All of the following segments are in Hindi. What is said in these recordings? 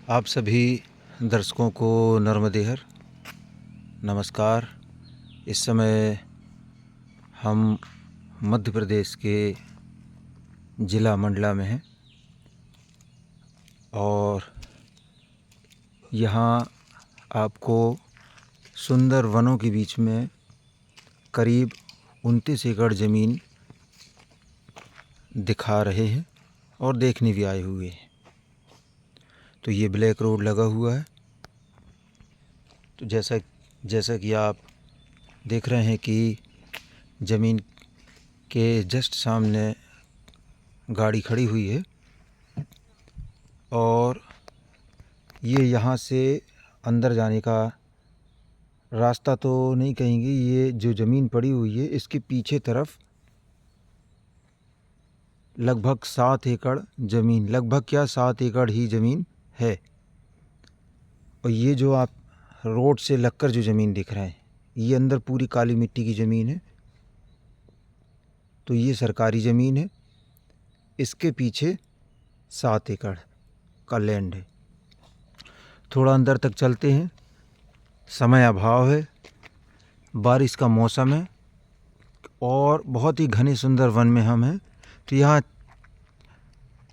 आप सभी दर्शकों को नर्मदेहर नमस्कार। इस समय हम मध्य प्रदेश के ज़िला मंडला में हैं और यहाँ आपको सुंदर वनों के बीच में करीब 29 एकड़ ज़मीन दिखा रहे हैं और देखने भी आए हुए हैं। तो ये ब्लैक रोड लगा हुआ है। तो जैसा कि आप देख रहे हैं कि ज़मीन के जस्ट सामने गाड़ी खड़ी हुई है और ये यहाँ से अंदर जाने का रास्ता तो नहीं कहेंगे। ये जो ज़मीन पड़ी हुई है इसके पीछे तरफ लगभग 7 एकड़ ज़मीन, लगभग क्या 7 एकड़ ही ज़मीन है। और ये जो आप रोड से लगकर जो ज़मीन दिख रहा है ये अंदर पूरी काली मिट्टी की ज़मीन है। तो ये सरकारी ज़मीन है। इसके पीछे 7 एकड़ का लैंड है। थोड़ा अंदर तक चलते हैं। समय अभाव है, बारिश का मौसम है और बहुत ही घने सुंदर वन में हम हैं। तो यहाँ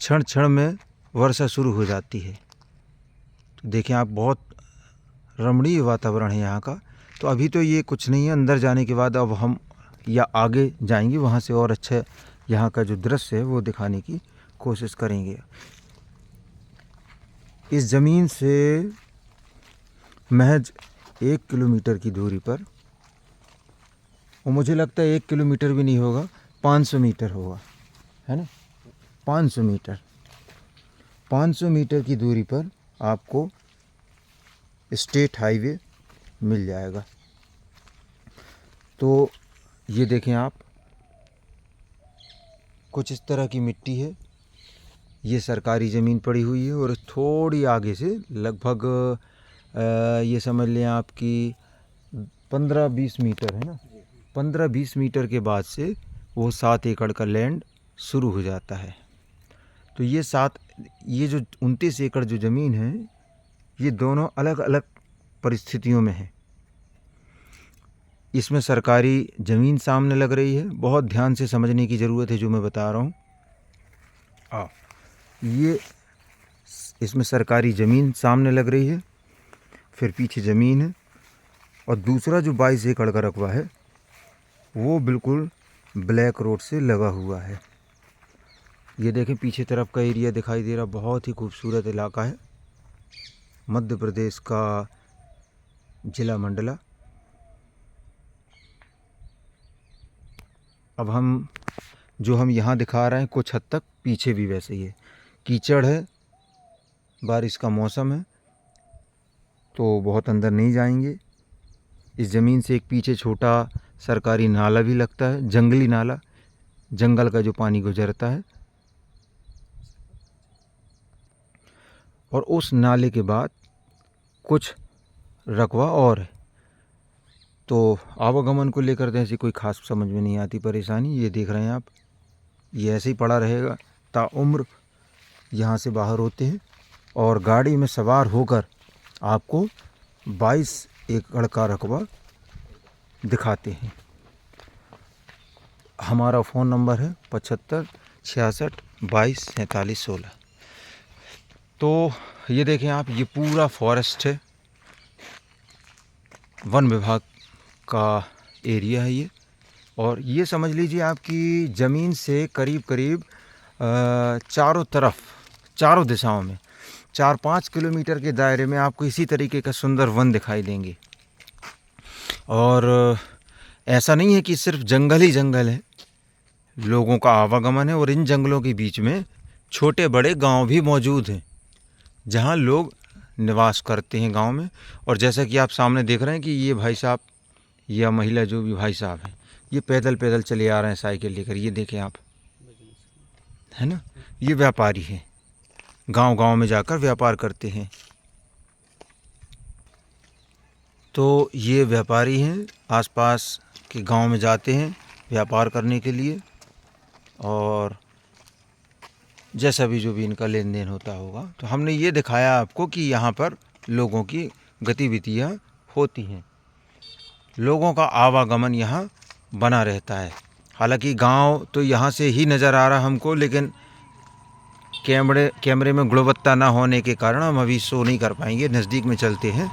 क्षण क्षण में वर्षा शुरू हो जाती है। तो देखें आप, बहुत रमणीय वातावरण है यहाँ का। तो अभी तो ये कुछ नहीं है, अंदर जाने के बाद अब हम या आगे जाएंगे, वहाँ से और अच्छा यहाँ का जो दृश्य है वो दिखाने की कोशिश करेंगे। इस ज़मीन से महज 1 किलोमीटर की दूरी पर, और मुझे लगता है 1 किलोमीटर भी नहीं होगा, 500 मीटर होगा, है ना। 500 मीटर की दूरी पर आपको स्टेट हाईवे मिल जाएगा। तो ये देखें आप, कुछ इस तरह की मिट्टी है। ये सरकारी ज़मीन पड़ी हुई है और थोड़ी आगे से लगभग ये समझ लें आपकी 15-20 मीटर है ना, 15-20 मीटर के बाद से वो 7 एकड़ का लैंड शुरू हो जाता है। तो ये जो 29 एकड़ जो ज़मीन है ये दोनों अलग अलग परिस्थितियों में है। इसमें सरकारी ज़मीन सामने लग रही है। बहुत ध्यान से समझने की ज़रूरत है जो मैं बता रहा हूँ। ये इसमें सरकारी ज़मीन सामने लग रही है, फिर पीछे ज़मीन है और दूसरा जो 22 एकड़ का रकबा है वो बिल्कुल ब्लैक रोड से लगा हुआ है। ये देखें, पीछे तरफ का एरिया दिखाई दे रहा, बहुत ही खूबसूरत इलाका है। मध्य प्रदेश का ज़िला मंडला। अब हम यहाँ दिखा रहे हैं कुछ हद तक पीछे भी वैसे ही है। कीचड़ है, बारिश का मौसम है, तो बहुत अंदर नहीं जाएंगे। इस ज़मीन से एक पीछे छोटा सरकारी नाला भी लगता है, जंगली नाला, जंगल का जो पानी गुजरता है। और उस नाले के बाद कुछ रकबा और है। तो आवागमन को लेकर तो ऐसी कोई खास समझ में नहीं आती परेशानी। ये देख रहे हैं आप, ये ऐसे ही पड़ा रहेगा ताउम्र यहाँ से बाहर होते हैं और गाड़ी में सवार होकर आपको 22 एकड़ का रकबा दिखाते हैं। हमारा फ़ोन नंबर है 75 66 22 47 16। तो ये देखें आप, ये पूरा फॉरेस्ट है, वन विभाग का एरिया है ये। और ये समझ लीजिए आपकी ज़मीन से करीब करीब चारों तरफ, चारों दिशाओं में 4-5 किलोमीटर के दायरे में आपको इसी तरीके का सुंदर वन दिखाई देंगे। और ऐसा नहीं है कि सिर्फ जंगल ही जंगल है, लोगों का आवागमन है। और इन जंगलों के बीच में छोटे बड़े गांव भी मौजूद हैं जहां लोग निवास करते हैं गांव में। और जैसा कि आप सामने देख रहे हैं कि ये भाई साहब या महिला, जो भी भाई साहब हैं, ये पैदल पैदल चले आ रहे हैं साइकिल लेकर। ये देखें आप, है ना, ये व्यापारी हैं, गांव गांव में जाकर व्यापार करते हैं। तो ये व्यापारी हैं, आसपास के गांव में जाते हैं व्यापार करने के लिए। और जैसा भी जो भी इनका लेन देन होता होगा। तो हमने ये दिखाया आपको कि यहाँ पर लोगों की गतिविधियाँ होती हैं, लोगों का आवागमन यहाँ बना रहता है। हालांकि गांव तो यहाँ से ही नज़र आ रहा हमको, लेकिन कैमरे में गुणवत्ता ना होने के कारण हम अभी शो नहीं कर पाएंगे। नज़दीक में चलते हैं।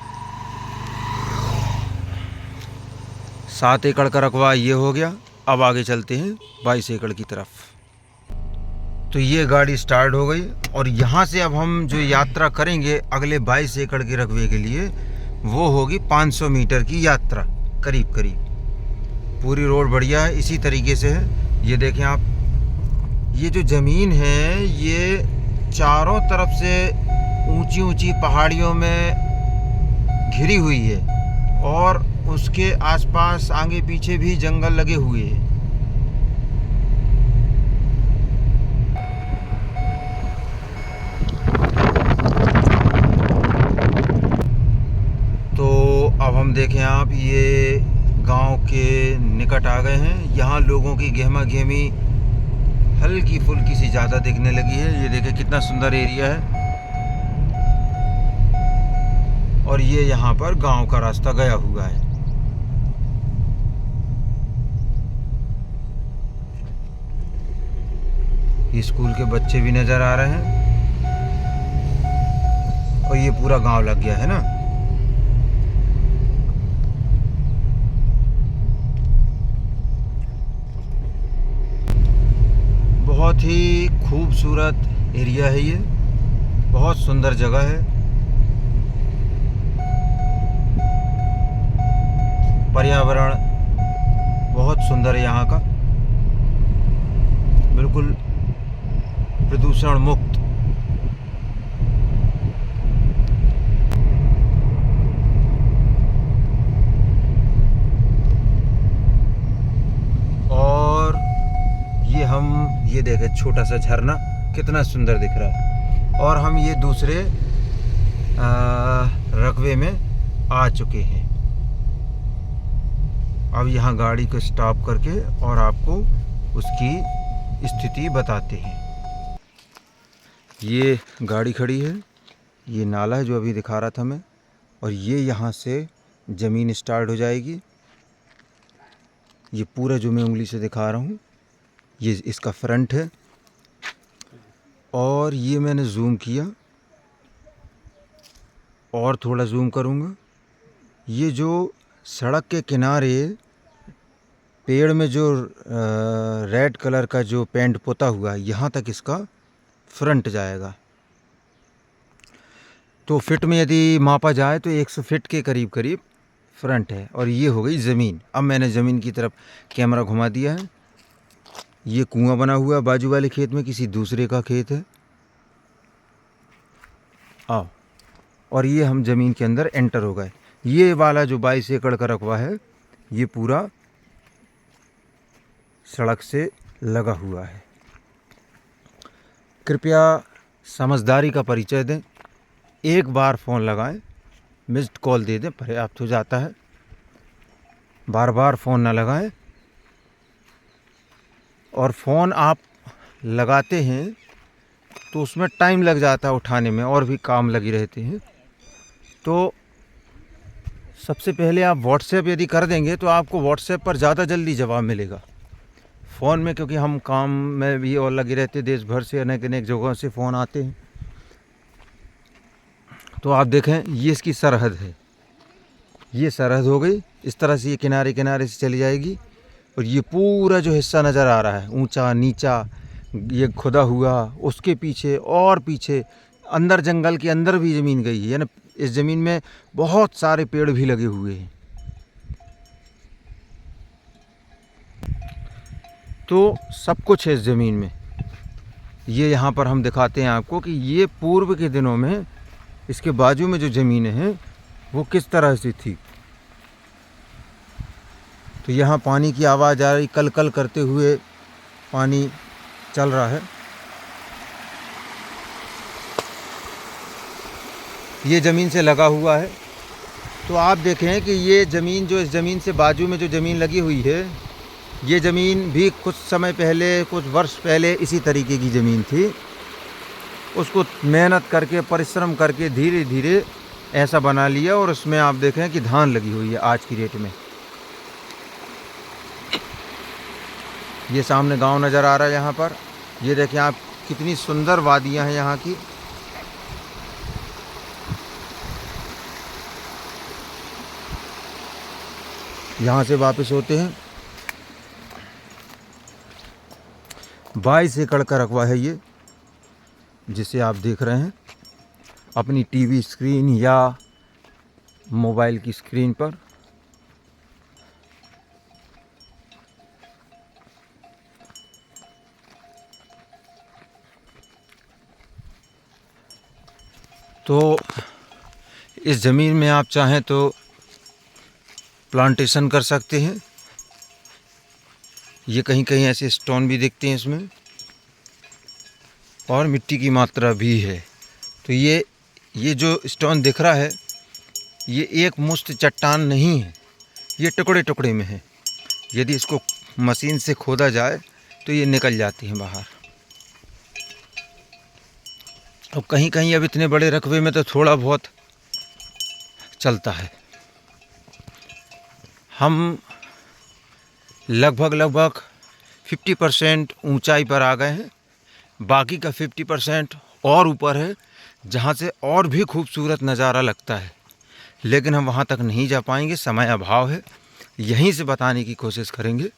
7 एकड़ का रकबा ये हो गया। अब आगे चलते हैं 22 एकड़ की तरफ। तो ये गाड़ी स्टार्ट हो गई और यहाँ से अब हम जो यात्रा करेंगे अगले 22 एकड़ के रकबे के लिए, वो होगी 500 मीटर की यात्रा करीब करीब। पूरी रोड बढ़िया है, इसी तरीके से है। ये देखें आप, ये जो ज़मीन है ये चारों तरफ से ऊंची ऊंची पहाड़ियों में घिरी हुई है और उसके आसपास आगे पीछे भी जंगल लगे हुए हैं। तो अब हम देखें आप, ये गांव के निकट आ गए हैं। यहाँ लोगों की गहमा गहमी हल्की फुल्की सी ज़्यादा दिखने लगी है। ये देखें कितना सुंदर एरिया है। और ये यहाँ पर गांव का रास्ता गया हुआ है। स्कूल के बच्चे भी नज़र आ रहे हैं और ये पूरा गांव लग गया है ना। बहुत ही खूबसूरत एरिया है ये, बहुत सुंदर जगह है। पर्यावरण बहुत सुंदर है यहाँ का, बिल्कुल प्रदूषण मुक्त। और ये देखें छोटा सा झरना कितना सुंदर दिख रहा है। और हम ये दूसरे रकबे में आ चुके हैं। अब यहाँ गाड़ी को स्टॉप करके और आपको उसकी स्थिति बताते हैं। ये गाड़ी खड़ी है, ये नाला है जो अभी दिखा रहा था मैं, और ये यहाँ से ज़मीन स्टार्ट हो जाएगी। ये पूरा जो मैं उंगली से दिखा रहा हूँ ये इसका फ्रंट है। और ये मैंने जूम किया और थोड़ा जूम करूँगा। ये जो सड़क के किनारे पेड़ में जो रेड कलर का जो पेंट पोता हुआ है, यहाँ तक इसका फ्रंट जाएगा। तो फिट में यदि मापा जाए तो 100 फीट के करीब करीब फ्रंट है। और ये हो गई ज़मीन। अब मैंने ज़मीन की तरफ कैमरा घुमा दिया है। ये कुआं बना हुआ है बाजू वाले खेत में, किसी दूसरे का खेत है। आओ, और ये हम ज़मीन के अंदर एंटर हो गए। ये वाला जो 22 एकड़ का रकबा है ये पूरा सड़क से लगा हुआ है। कृपया समझदारी का परिचय दें। एक बार फ़ोन लगाएं, मिस्ड कॉल दे दें, पर्याप्त हो जाता है। बार बार फ़ोन ना लगाएं। और फ़ोन आप लगाते हैं तो उसमें टाइम लग जाता है उठाने में, और भी काम लगे रहते हैं। तो सबसे पहले आप व्हाट्सएप यदि कर देंगे तो आपको व्हाट्सएप पर ज़्यादा जल्दी जवाब मिलेगा। फ़ोन में क्योंकि हम काम में भी और लगे रहते हैं, देश भर से अनेक अनेक जगहों से फ़ोन आते हैं। तो आप देखें ये इसकी सरहद है, ये सरहद हो गई। इस तरह से ये किनारे किनारे से चली जाएगी। और ये पूरा जो हिस्सा नज़र आ रहा है ऊंचा नीचा, ये खुदा हुआ, उसके पीछे और पीछे अंदर जंगल के अंदर भी ज़मीन गई है। यानी इस ज़मीन में बहुत सारे पेड़ भी लगे हुए हैं। तो सब कुछ है इस ज़मीन में। ये यहाँ पर हम दिखाते हैं आपको कि ये पूर्व के दिनों में इसके बाजू में जो ज़मीनें हैं वो किस तरह से थी। तो यहाँ पानी की आवाज़ आ रही, कल कल करते हुए पानी चल रहा है। ये ज़मीन से लगा हुआ है। तो आप देखें कि ये ज़मीन जो इस ज़मीन से बाजू में जो ज़मीन लगी हुई है, ये ज़मीन भी कुछ समय पहले, कुछ वर्ष पहले इसी तरीके की ज़मीन थी। उसको मेहनत करके परिश्रम करके धीरे धीरे ऐसा बना लिया। और उसमें आप देखें कि धान लगी हुई है आज की डेट में। ये सामने गांव नज़र आ रहा है यहाँ पर। ये देखें आप कितनी सुंदर वादियाँ हैं यहाँ की। यहाँ से वापस होते हैं। 22 एकड़ का रकबा है ये, जिसे आप देख रहे हैं अपनी टीवी स्क्रीन या मोबाइल की स्क्रीन पर। तो इस ज़मीन में आप चाहें तो प्लांटेशन कर सकते हैं। ये कहीं कहीं ऐसे स्टोन भी दिखते हैं इसमें, और मिट्टी की मात्रा भी है। तो ये जो स्टोन दिख रहा है ये एक मुश्त चट्टान नहीं है, ये टुकड़े टुकड़े में है। यदि इसको मशीन से खोदा जाए तो ये निकल जाती हैं बाहर। अब कहीं कहीं अब इतने बड़े रकबे में तो थोड़ा बहुत चलता है। हम लगभग 50% ऊंचाई पर आ गए हैं। बाकी का 50% और ऊपर है, जहाँ से और भी खूबसूरत नज़ारा लगता है। लेकिन हम वहाँ तक नहीं जा पाएंगे, समय अभाव है। यहीं से बताने की कोशिश करेंगे।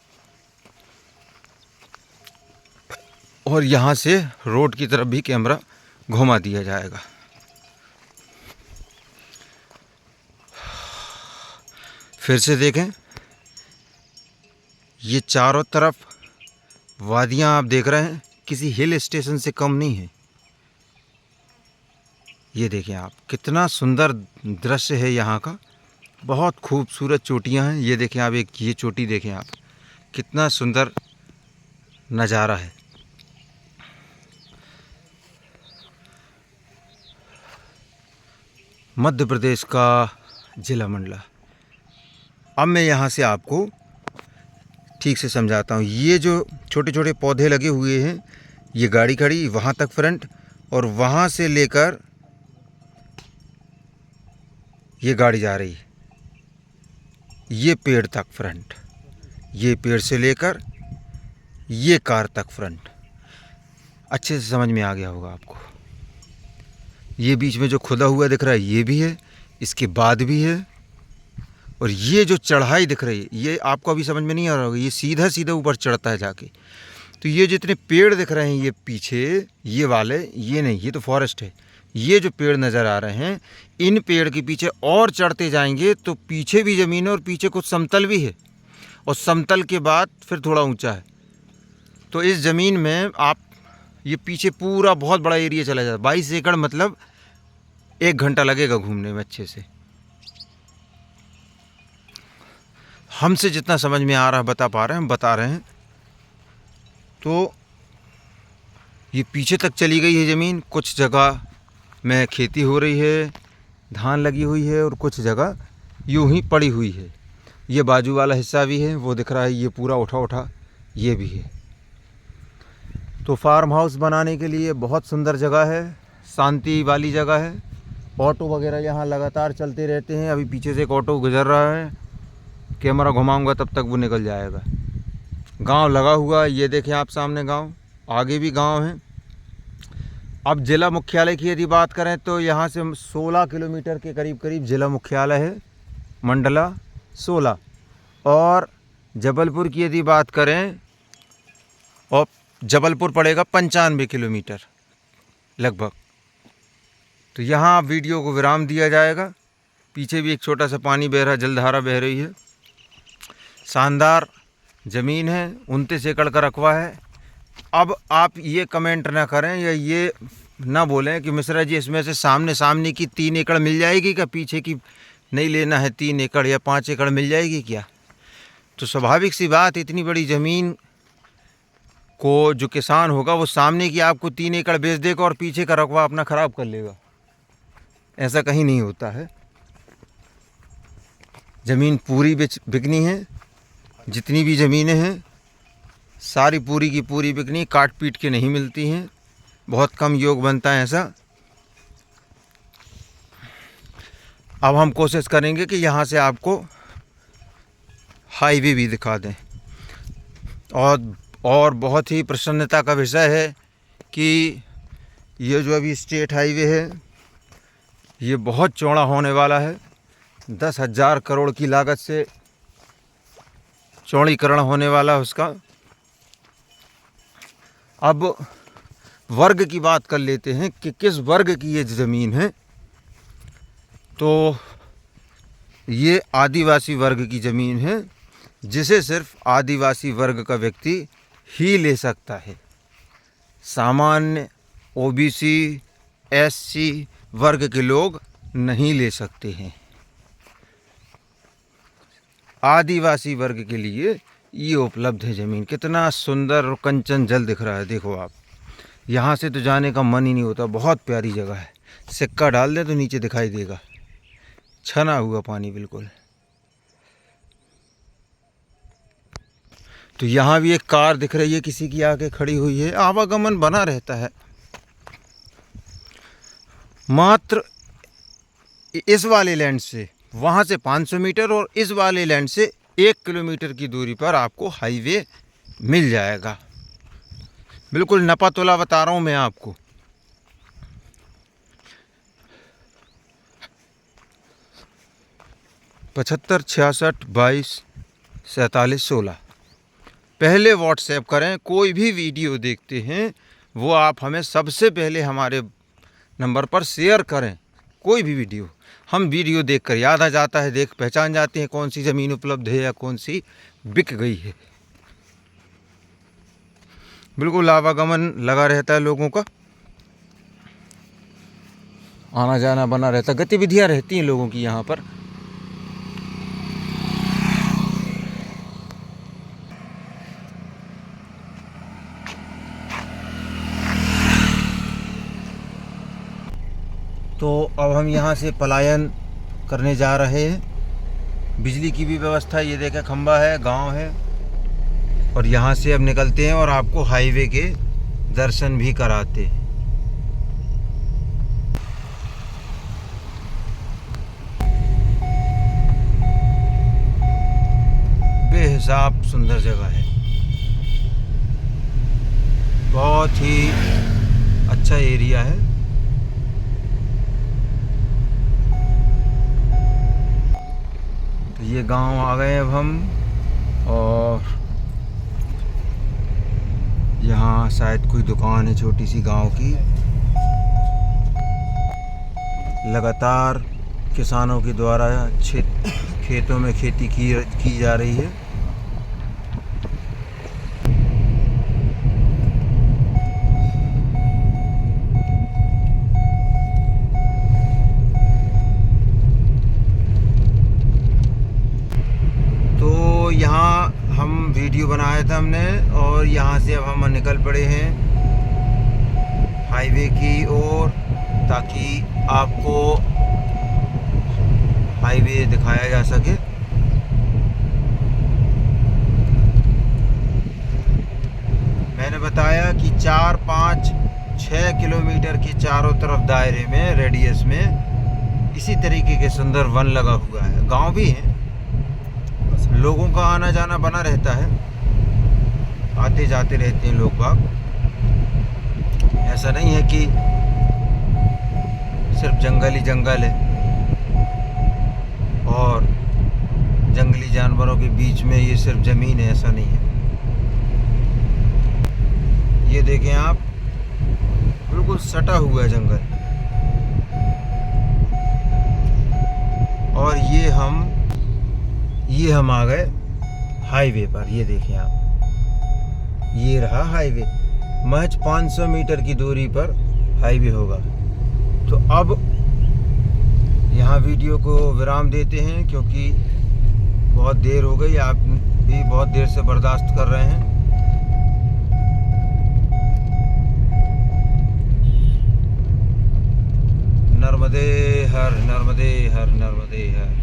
और यहाँ से रोड की तरफ भी कैमरा घुमा दिया जाएगा। फिर से देखें, ये चारों तरफ वादियाँ आप देख रहे हैं, किसी हिल स्टेशन से कम नहीं है। ये देखें आप, कितना सुंदर दृश्य है यहाँ का। बहुत खूबसूरत चोटियाँ हैं। ये देखें आप, एक ये चोटी देखें आप, कितना सुंदर नज़ारा है। मध्य प्रदेश का जिला मंडला। अब मैं यहाँ से आपको ठीक से समझाता हूँ। ये जो छोटे छोटे पौधे लगे हुए हैं, ये गाड़ी खड़ी वहाँ तक फ्रंट, और वहाँ से लेकर ये गाड़ी जा रही है, ये पेड़ तक फ्रंट, ये पेड़ से लेकर ये कार तक फ्रंट। अच्छे से समझ में आ गया होगा आपको। ये बीच में जो खुदा हुआ दिख रहा है ये भी है, इसके बाद भी है, और ये जो चढ़ाई दिख रही है ये आपको अभी समझ में नहीं आ रहा होगा। ये सीधा सीधा ऊपर चढ़ता है जाके। तो ये जितने पेड़ दिख रहे हैं ये पीछे, ये वाले, ये नहीं, ये तो फॉरेस्ट है। ये जो पेड़ नज़र आ रहे हैं, इन पेड़ के पीछे और चढ़ते जाएंगे तो पीछे भी ज़मीन है, और पीछे कुछ समतल भी है, और समतल के बाद फिर थोड़ा ऊंचा है। तो इस ज़मीन में आप ये पीछे पूरा बहुत बड़ा एरिया चला जाता है। 22 एकड़ मतलब 1 घंटा लगेगा घूमने में अच्छे से। हमसे जितना समझ में आ रहा है बता पा रहे हैं, हम बता रहे हैं। तो ये पीछे तक चली गई है ज़मीन। कुछ जगह में खेती हो रही है, धान लगी हुई है, और कुछ जगह यूं ही पड़ी हुई है। ये बाजू वाला हिस्सा भी है, वो दिख रहा है, ये पूरा उठा उठा ये भी है। तो फार्म हाउस बनाने के लिए बहुत सुंदर जगह है, शांति वाली जगह है। ऑटो वगैरह यहाँ लगातार चलते रहते हैं। अभी पीछे से एक ऑटो गुजर रहा है, कैमरा घुमाऊंगा तब तक वो निकल जाएगा। गांव लगा हुआ है, ये देखें आप सामने गांव, आगे भी गांव हैं। अब जिला मुख्यालय की यदि बात करें तो यहाँ से 16 किलोमीटर के करीब जिला मुख्यालय है, मंडला 16। और जबलपुर की यदि बात करें, और जबलपुर पड़ेगा 95 किलोमीटर लगभग। तो यहाँ वीडियो को विराम दिया जाएगा। पीछे भी एक छोटा सा पानी बह रहा है, जलधारा बह रही है। शानदार ज़मीन है, 29 एकड़ का रकबा है। अब आप ये कमेंट ना करें या ये ना बोलें कि मिश्रा जी इसमें से सामने की 3 एकड़ मिल जाएगी क्या, पीछे की नहीं लेना है 3 एकड़ या 5 एकड़ मिल जाएगी क्या। तो स्वाभाविक सी बात, इतनी बड़ी ज़मीन को जो किसान होगा वो सामने की आपको 3 एकड़ बेच देगा और पीछे का रकबा अपना ख़राब कर लेगा। ऐसा कहीं नहीं होता है। ज़मीन पूरी बिकनी है, जितनी भी ज़मीनें हैं सारी पूरी की पूरी बिकनी, काट पीट के नहीं मिलती हैं। बहुत कम योग बनता है ऐसा। अब हम कोशिश करेंगे कि यहाँ से आपको हाईवे भी दिखा दें। और बहुत ही प्रसन्नता का विषय है कि ये जो अभी स्टेट हाईवे है ये बहुत चौड़ा होने वाला है। 10,000 करोड़ की लागत से चौड़ीकरण होने वाला है उसका। अब वर्ग की बात कर लेते हैं कि किस वर्ग की ये ज़मीन है। तो ये आदिवासी वर्ग की ज़मीन है, जिसे सिर्फ आदिवासी वर्ग का व्यक्ति ही ले सकता है। सामान्य ओबीसी एससी वर्ग के लोग नहीं ले सकते हैं। आदिवासी वर्ग के लिए ये उपलब्ध है ज़मीन। कितना सुंदर और कंचन जल दिख रहा है, देखो आप। यहाँ से तो जाने का मन ही नहीं होता, बहुत प्यारी जगह है। सिक्का डाल दें तो नीचे दिखाई देगा, छना हुआ पानी बिल्कुल। तो यहाँ भी एक कार दिख रही है, किसी की आके खड़ी हुई है। आवागमन बना रहता है। मात्र इस वाले लैंड से वहाँ से 500 मीटर और इस वाले लैंड से 1 किलोमीटर की दूरी पर आपको हाईवे मिल जाएगा। बिल्कुल नपा तुला बता रहा हूँ मैं आपको। पचहत्तर 66 22 47 16 पहले व्हाट्सएप करें। कोई भी वीडियो देखते हैं वो आप हमें सबसे पहले हमारे नंबर पर शेयर करें। कोई भी वीडियो, हम वीडियो देखकर याद आ जाता है, देख पहचान जाते हैं कौन सी ज़मीन उपलब्ध है या कौन सी बिक गई है। बिल्कुल आवागमन लगा रहता है, लोगों का आना जाना बना रहता है, गतिविधियां रहती हैं लोगों की यहाँ पर। तो अब हम यहाँ से पलायन करने जा रहे हैं। बिजली की भी व्यवस्था, ये देखें खंबा है, गांव है। और यहाँ से अब निकलते हैं और आपको हाईवे के दर्शन भी कराते हैं। बेहिसाब सुंदर जगह है, बहुत ही अच्छा एरिया है। ये गांव आ गए अब हम, और यहाँ शायद कोई दुकान है छोटी सी गांव की। लगातार किसानों के द्वारा खेतों में खेती की जा रही है। यहाँ हम वीडियो बनाया था हमने, और यहाँ से अब हम निकल पड़े हैं हाईवे की ओर, ताकि आपको हाईवे दिखाया जा सके। मैंने बताया कि 4, 5, 6 किलोमीटर के चारों तरफ दायरे में, रेडियस में इसी तरीके के सुंदर वन लगा हुआ है। गांव भी है, लोगों का आना जाना बना रहता है, आते जाते रहते हैं लोग बाग। ऐसा नहीं है कि सिर्फ जंगल ही जंगल है और जंगली जानवरों के बीच में ये सिर्फ ज़मीन है, ऐसा नहीं है। ये देखें आप, बिल्कुल सटा हुआ है जंगल। और ये हम आ गए हाईवे पर। ये देखें आप, ये रहा हाईवे। महज 500 मीटर की दूरी पर हाईवे होगा। तो अब यहाँ वीडियो को विराम देते हैं, क्योंकि बहुत देर हो गई, आप भी बहुत देर से बर्दाश्त कर रहे हैं। नर्मदे हर, नर्मदे हर, नर्मदे हर।